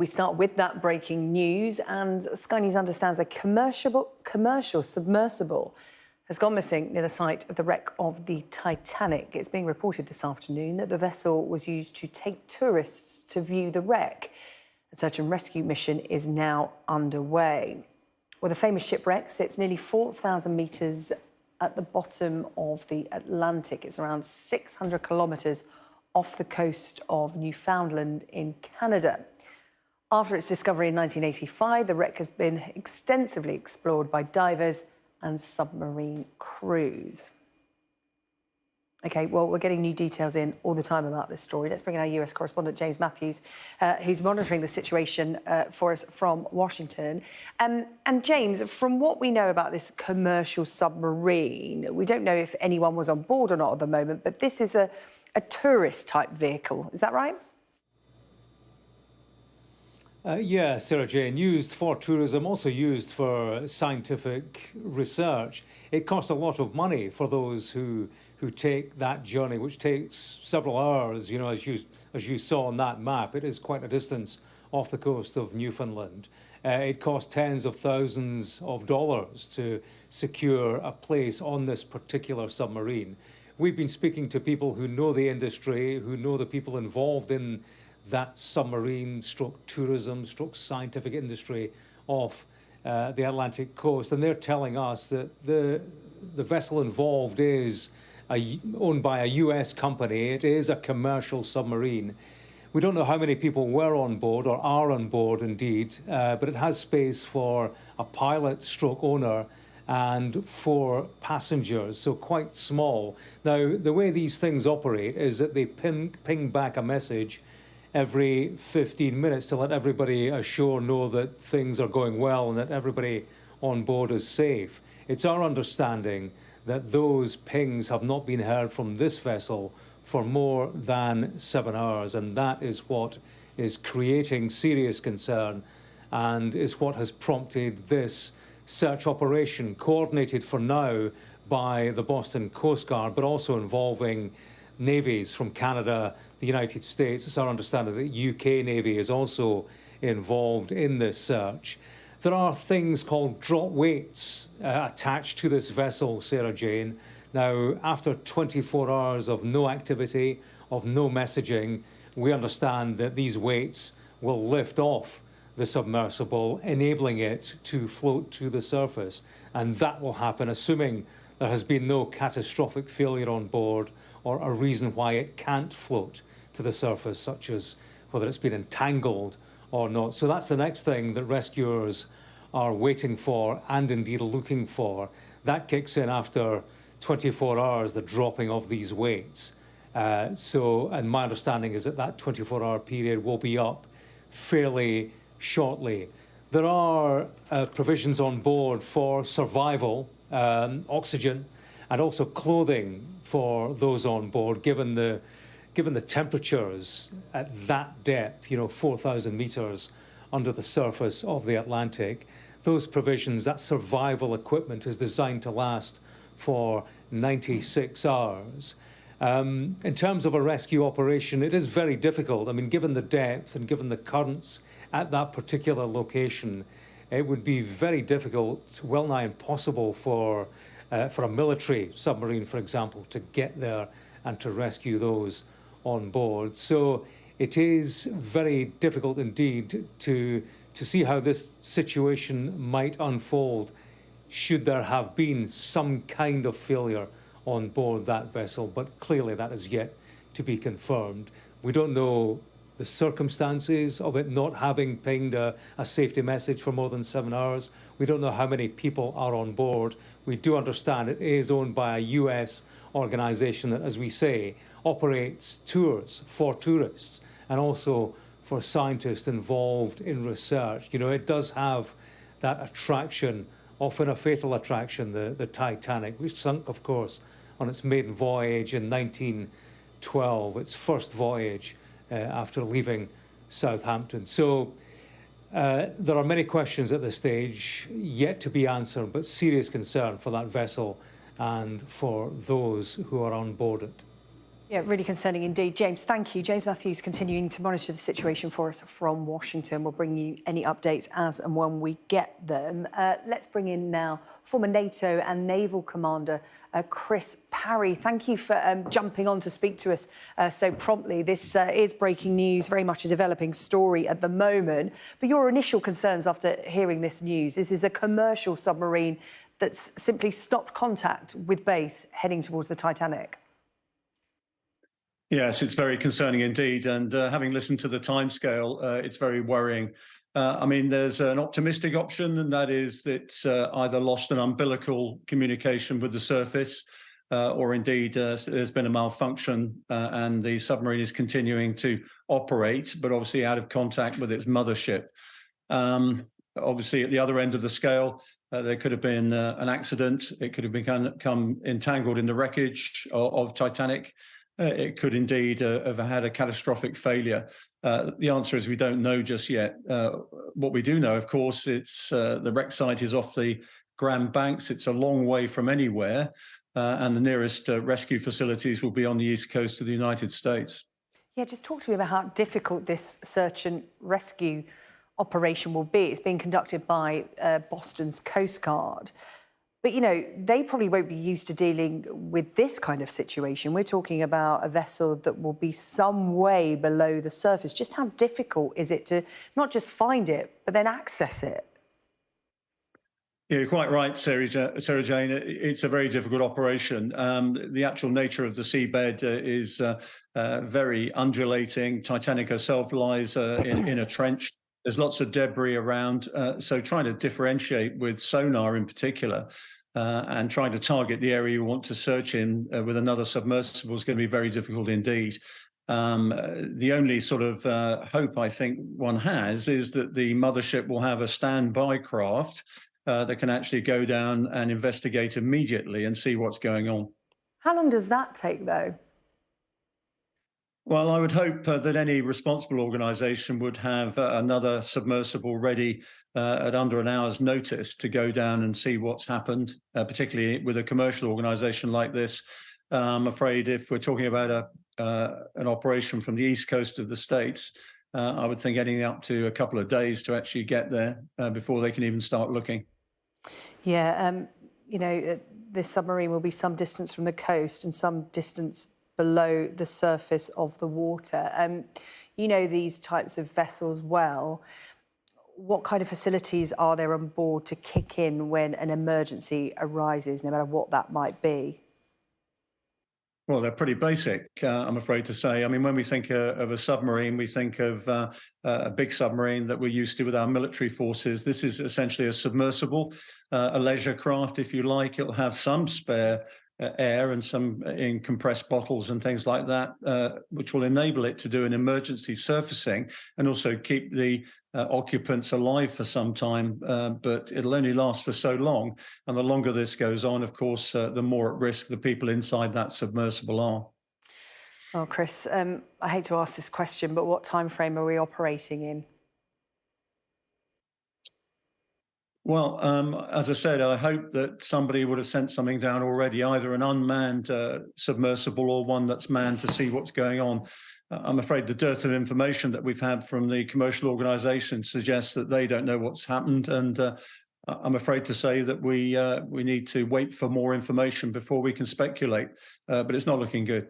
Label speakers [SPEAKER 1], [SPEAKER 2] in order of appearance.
[SPEAKER 1] We start with that breaking news, and Sky News understands a commercial submersible has gone missing near the site of the wreck of the Titanic. It's being reported this afternoon that the vessel was used to take tourists to view the wreck. A search and rescue mission is now underway. Well, the famous shipwreck sits nearly 4,000 metres at the bottom of the Atlantic. It's around 600 kilometres off the coast of Newfoundland in Canada. After its discovery in 1985, the wreck has been extensively explored by divers and submarine crews. OK, well, we're getting new details in all the time about this story. Let's bring in our US correspondent, James Matthews, who's monitoring the situation for us from Washington. And James, from what we know about this commercial submarine, we don't know if anyone was on board or not at the moment, but this is a tourist-type vehicle. Is that right?
[SPEAKER 2] Yeah, Sarah Jane, used for tourism, also used for scientific research. It costs a lot of money for those who take that journey, which takes several hours. You know, as you saw on that map, it is quite a distance off the coast of Newfoundland. It costs tens of thousands of dollars to secure a place on this particular submarine. We've been speaking to people who know the industry, who know the people involved in that submarine stroke tourism stroke scientific industry off the Atlantic coast, and they're telling us that the vessel involved is owned by a US company. It is a commercial submarine. We don't know how many people were on board or are on board indeed, but it has space for a pilot stroke owner and 4 passengers, so quite small. Now, the way these things operate is that they ping back a message every 15 minutes to let everybody ashore know that things are going well and that everybody on board is safe. It's our understanding that those pings have not been heard from this vessel for more than 7 hours, and that is what is creating serious concern and is what has prompted this search operation, coordinated for now by the Boston Coast Guard, but also involving navies from Canada, the United States. It's our understanding that the UK Navy is also involved in this search. There are things called drop weights attached to this vessel, Sarah Jane. Now, after 24 hours of no activity, of no messaging, we understand that these weights will lift off the submersible, enabling it to float to the surface. And that will happen assuming there has been no catastrophic failure on board or a reason why it can't float to the surface, such as whether it's been entangled or not. So that's the next thing that rescuers are waiting for and indeed looking for. That kicks in after 24 hours, the dropping of these weights. And my understanding is that that 24-hour period will be up fairly shortly. There are provisions on board for survival, oxygen, and also clothing for those on board, given the temperatures at that depth, 4,000 meters under the surface of the Atlantic. Those provisions, that survival equipment, is designed to last for 96 hours. In terms of a rescue operation, it is very difficult. I mean, given the depth and given the currents at that particular location, it would be very difficult, well nigh impossible for a military submarine, for example, to get there and to rescue those on board. So it is very difficult indeed to see how this situation might unfold should there have been some kind of failure on board that vessel, but clearly that is yet to be confirmed. We don't know the circumstances of it not having pinged a safety message for more than 7 hours. We don't know how many people are on board. We do understand it is owned by a US organisation that, as we say, operates tours for tourists and also for scientists involved in research. It does have that attraction, often a fatal attraction, the Titanic, which sunk, of course, on its maiden voyage in 1912, its first voyage after leaving Southampton. So there are many questions at this stage yet to be answered, but serious concern for that vessel and for those who are on board it.
[SPEAKER 1] Yeah, really concerning indeed. James, thank you. James Matthews continuing to monitor the situation for us from Washington. We'll bring you any updates as and when we get them. Let's bring in now former NATO and Naval Commander Chris Parry. Thank you for jumping on to speak to us so promptly. This is breaking news, very much a developing story at the moment. But your initial concerns after hearing this news, this is a commercial submarine that's simply stopped contact with base heading towards the Titanic.
[SPEAKER 3] Yes, it's very concerning indeed. And having listened to the timescale, it's very worrying. I mean, there's an optimistic option, and that is that either lost an umbilical communication with the surface, or indeed there's been a malfunction and the submarine is continuing to operate, but obviously out of contact with its mothership. Obviously, at the other end of the scale, there could have been an accident. It could have become entangled in the wreckage of Titanic. It could indeed have had a catastrophic failure. The answer is we don't know just yet. What we do know, of course, it's the wreck site is off the Grand Banks. It's a long way from anywhere, and the nearest rescue facilities will be on the east coast of the United States.
[SPEAKER 1] Yeah, just talk to me about how difficult this search and rescue operation will be. It's being conducted by Boston's Coast Guard. But, you know, they probably won't be used to dealing with this kind of situation. We're talking about a vessel that will be some way below the surface. Just how difficult is it to not just find it, but then access it?
[SPEAKER 3] Yeah, you're quite right, Sarah Jane. It's a very difficult operation. The actual nature of the seabed is very undulating. Titanic herself lies in a trench. There's lots of debris around, so trying to differentiate with sonar in particular and trying to target the area you want to search in with another submersible is going to be very difficult indeed. The only sort of hope I think one has is that the mothership will have a standby craft that can actually go down and investigate immediately and see what's going on.
[SPEAKER 1] How long does that take, though?
[SPEAKER 3] Well, I would hope that any responsible organisation would have another submersible ready at under an hour's notice to go down and see what's happened, particularly with a commercial organisation like this. I'm afraid if we're talking about an operation from the east coast of the States, I would think anything up to a couple of days to actually get there before they can even start looking.
[SPEAKER 1] Yeah, you know, this submarine will be some distance from the coast and some distance below the surface of the water. You know these types of vessels well. What kind of facilities are there on board to kick in when an emergency arises, no matter what that might be?
[SPEAKER 3] Well, they're pretty basic, I'm afraid to say. I mean, when we think of a submarine, we think of a big submarine that we're used to with our military forces. This is essentially a submersible, a leisure craft, if you like. It'll have some spare air and some in compressed bottles and things like that, which will enable it to do an emergency surfacing and also keep the occupants alive for some time. But it'll only last for so long. And the longer this goes on, of course, the more at risk the people inside that submersible are.
[SPEAKER 1] Well, Chris, I hate to ask this question, but what time frame are we operating in?
[SPEAKER 3] Well, as I said, I hope that somebody would have sent something down already, either an unmanned submersible or one that's manned to see what's going on. I'm afraid the dearth of information that we've had from the commercial organisation suggests that they don't know what's happened, and I'm afraid to say that we need to wait for more information before we can speculate. But it's not looking good.